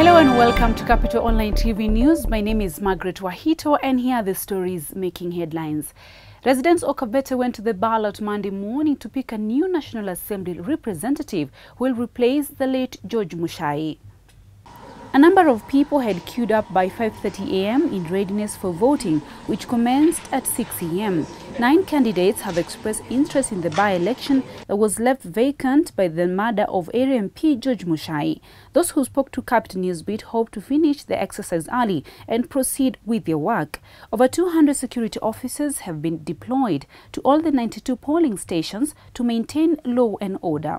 Hello and welcome to Capital Online TV News. My name is Margaret Wahito and here are the stories making headlines. Residents of Kabete went to the ballot Monday morning to pick a new National Assembly representative who will replace the late George Muchai. A number of people had queued up by 5:30 a.m. in readiness for voting, which commenced at 6 a.m. 9 candidates have expressed interest in the by-election that was left vacant by the murder of area MP George Muchai. Those who spoke to Capital Newsbeat hope to finish the exercise early and proceed with their work. Over 200 security officers have been deployed to all the 92 polling stations to maintain law and order.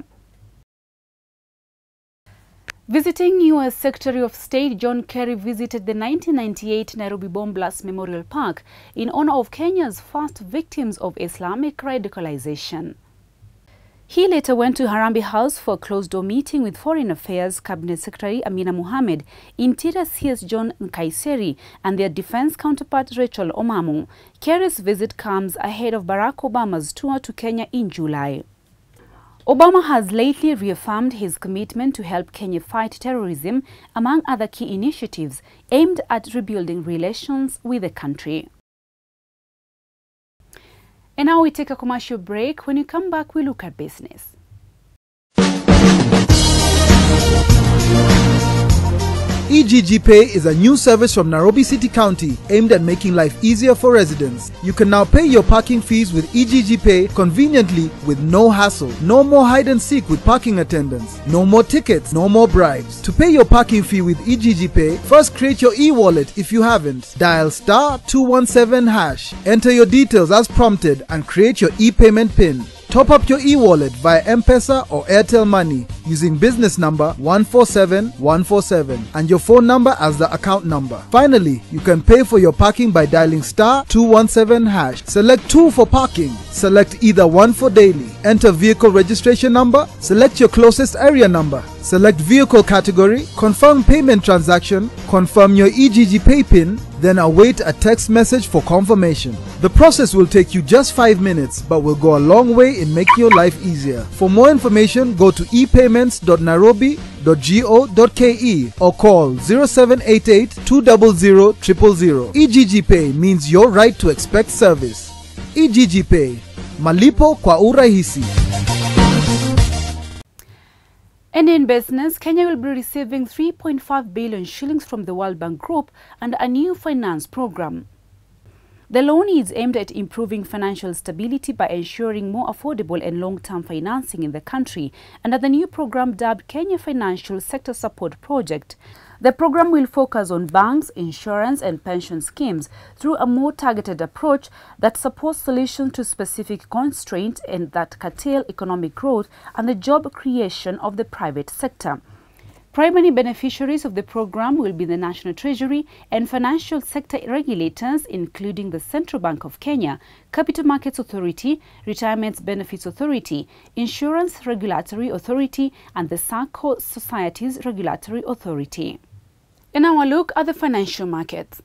Visiting U.S. Secretary of State John Kerry visited the 1998 Nairobi Bomb Blast Memorial Park in honor of Kenya's first victims of Islamic radicalization. He later went to Harambee House for a closed-door meeting with Foreign Affairs Cabinet Secretary Amina Mohamed, Interior CS John Nkaiseri, and their defense counterpart Rachel Omamo. Kerry's visit comes ahead of Barack Obama's tour to Kenya in July. Obama has lately reaffirmed his commitment to help Kenya fight terrorism, among other key initiatives aimed at rebuilding relations with the country. And now we take a commercial break. When you come back, we look at business. EGG Pay is a new service from Nairobi City County aimed at making life easier for residents. You can now pay your parking fees with EGG Pay conveniently with no hassle. No more hide and seek with parking attendants. No more tickets, no more bribes. To pay your parking fee with EGG Pay, first create your e-wallet if you haven't. Dial *217#. Enter your details as prompted and create your e-payment PIN. Top up your e-wallet via M-Pesa or Airtel Money using business number 147147 and your phone number as the account number. Finally, you can pay for your parking by dialing *217#. Select 2 for parking. Select either 1 for daily. Enter vehicle registration number. Select your closest area number. Select vehicle category. Confirm payment transaction. Confirm your EGG Pay PIN. Then await a text message for confirmation. The process will take you just 5 minutes but will go a long way in making your life easier. For more information, go to epayments.nairobi.go.ke or call 0788 200 000. EGG Pay means your right to expect service. EGG Pay, malipo kwa urahisi. And in business, Kenya will be receiving 3.5 billion shillings from the World Bank Group under a new finance program. The loan is aimed at improving financial stability by ensuring more affordable and long-term financing in the country under the new program dubbed Kenya Financial Sector Support Project. The program will focus on banks, insurance and pension schemes through a more targeted approach that supports solutions to specific constraints and that curtail economic growth and the job creation of the private sector. Primary beneficiaries of the program will be the National Treasury and financial sector regulators, including the Central Bank of Kenya, Capital Markets Authority, Retirement Benefits Authority, Insurance Regulatory Authority, and the SACCO Societies Regulatory Authority. And now a look at the financial markets.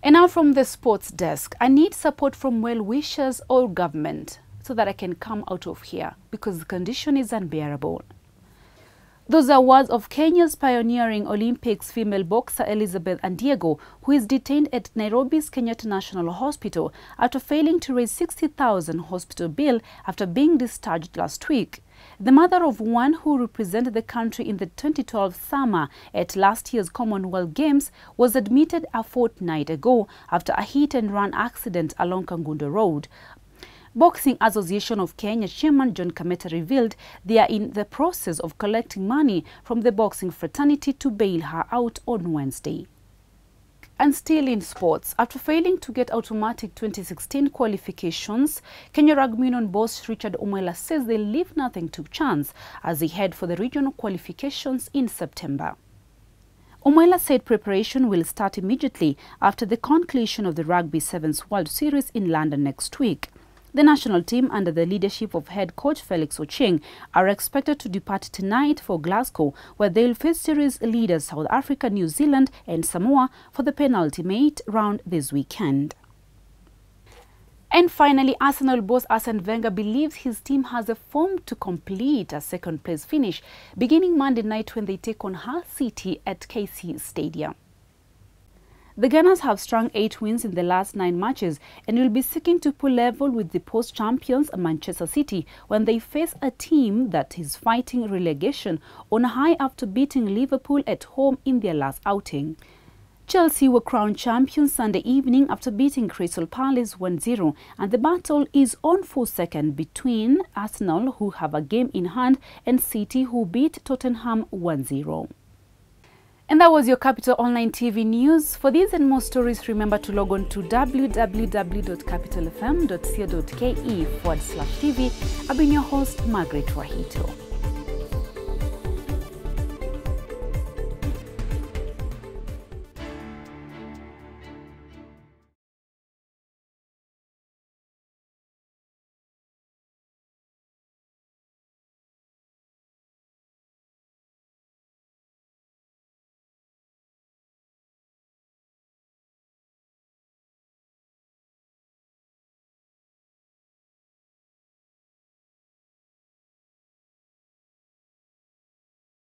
And now from the sports desk, I need support from well-wishers or government so that I can come out of here because the condition is unbearable. Those are words of Kenya's pioneering Olympics female boxer Elizabeth Andiego, who is detained at Nairobi's Kenyatta National Hospital after failing to raise 60,000 hospital bill after being discharged last week. The mother of one who represented the country in the 2012 summer at last year's Commonwealth Games was admitted a fortnight ago after a hit-and-run accident along Kangundo Road. Boxing Association of Kenya Chairman John Kabete revealed they are in the process of collecting money from the boxing fraternity to bail her out on Wednesday. And still in sports, after failing to get automatic 2016 qualifications, Kenya Rugby Union boss Richard Omwela says they leave nothing to chance as they head for the regional qualifications in September. Omwela said preparation will start immediately after the conclusion of the Rugby Sevens World Series in London next week. The national team, under the leadership of head coach Felix Ocheng, are expected to depart tonight for Glasgow, where they'll face series leaders South Africa, New Zealand and Samoa for the penultimate round this weekend. And finally, Arsenal boss Arsene Wenger believes his team has a form to complete a second-place finish beginning Monday night when they take on Hull City at KC Stadium. The Gunners have strung 8 wins in the last 9 matches and will be seeking to pull level with the post-champions Manchester City when they face a team that is fighting relegation on a high after beating Liverpool at home in their last outing. Chelsea were crowned champions Sunday evening after beating Crystal Palace 1-0, and the battle is on for second between Arsenal, who have a game in hand, and City, who beat Tottenham 1-0. And that was your Capital Online TV news. For these and more stories, remember to log on to www.capitalfm.co.ke/TV. I've been your host, Margaret Wahito.